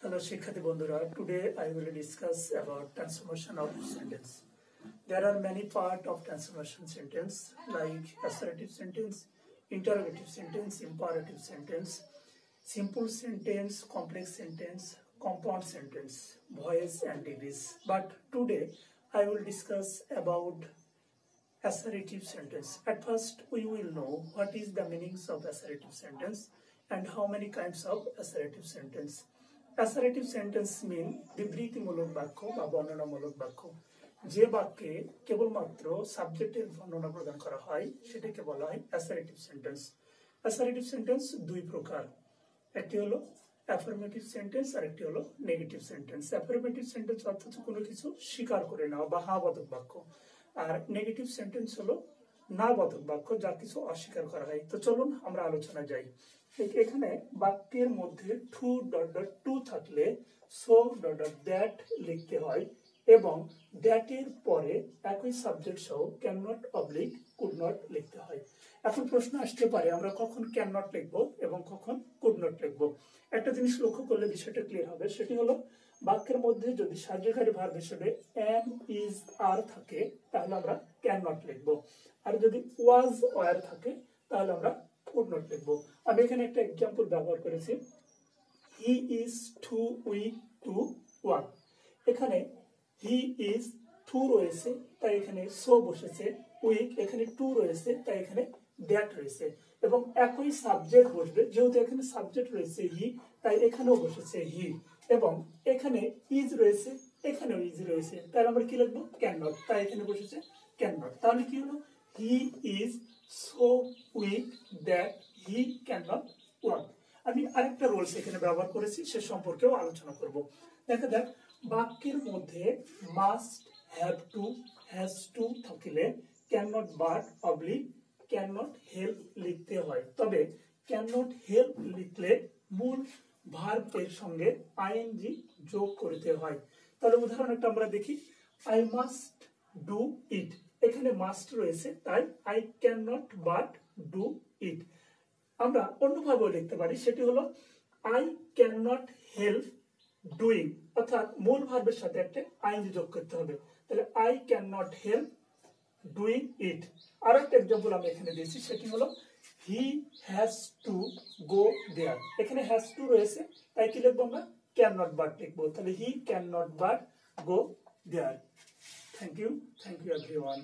Hello Shikhati Bondura. Today I will discuss about transformation of sentence. There are many parts of transformation sentence like assertive sentence, interrogative sentence, imperative sentence, simple sentence, complex sentence, compound sentence, voice and device. But today I will discuss about assertive sentence. At first we will know what is the meanings of assertive sentence and how many kinds of assertive sentence. Assertive sentence mean বিবৃতিমূলক বাক্য বা বর্ণনামূলক বাক্য যে বাক্যে কেবলমাত্র সাবজেক্টের বর্ণনা প্রদান করা হয় সেটাকে বলা হয় অ্যাসারেটিভ সেন্টেন্স। অ্যাসারেটিভ সেন্টেন্স দুই প্রকার, একটি হলো অ্যাফার্মেটিভ সেন্টেন্স আর একটি হলো নেগেটিভ সেন্টেন্স। অ্যাফার্মেটিভ সেন্টেন্স অর্থাৎ কোনো কিছু স্বীকার করে নেওয়া বা হ্যাঁবাদক বাক্য, আর নেগেটিভ সেন্টেন্স হলো না বাদক বাক্য যা কিছু অস্বীকার করা হয়। তো চলুন আমরা আলোচনা যাই। এখানে বাক্যের মধ্যে টু থাকলে সো দ্যাট লিখতে হয় এবং দ্যাটের পরে একই সাবজেক্ট সহ can not oblique could not লিখতে হয়। এখন প্রশ্ন আসতে পারে আমরা কখন ক্যান নট লিখবো এবং কখন কুড নট লিখবো। একটা জিনিস লক্ষ্য করলে বিষয়টা ক্লিয়ার হবে, সেটি হলো বাক্যের মধ্যে যদি সাহায্যকারী ভার্ব হিসেবে এম ইজ আর থাকে তাহলে আমরা ক্যান নট লিখবো, আর যদি ওয়াজ ওয়ার থাকে তাহলে আমরা কুড নট লিখবো। আমি এখানে একটা এক্সাম্পল ব্যবহার করেছি, he is too weak to work. এখানে হি ইজ টু রয়েছে তাই এখানে সো বসেছে, উইক এখানে টু রয়েছে তাই এখানে দ্যাট রয়েছে এবং একই সাবজেক্ট বসবে, যেহেতু এখানে সাবজেক্ট রয়েছে হি তাই এখানেও বসেছে হি এবং এখানে ইজ রয়েছে এখানেও ইজ রয়েছে তাই আমরা কি লিখবো ক্যান নট, তাই এখানে বসেছে ক্যান নট। তাহলে কি হলো he is so weak that he can not work. আমি আরেকটা রুলস এখানে ব্যবহার করেছি সে সম্পর্কেও আলোচনা করব। দেখা যাক বাক্যের মধ্যে must, have to, has to থাকলে can not but oblique can not help লিখতে হয়, তবে ক্যান নট হেল্প লিখলে মূল ভার্ব এর সঙ্গে আইএনজি যোগ করতে হয়। তাহলে উদাহরণ একটা আমরা দেখি, আই মাস্ট ডু ইট, এখানে মাস্ট রয়েছে তাই I can not but do it. আমরা অন্যভাবেও লিখতে পারি, সেটি হলো I can not help doing, অর্থাৎ মূল ভার্বের সাথে একটা আইএনজি যোগ করতে হবে, তাহলে I can not help doing it. আর একটা এক্সাম্পল আমি এখানে দিয়েছি, সেটি হলো হি হ্যাজ টু গো দেয়ার, এখানে হ্যাজ টু রয়েছে তাই কি লিখবো আমরা ক্যান নট বাট লিখবো, তাহলে he can not but go there. Thank you everyone.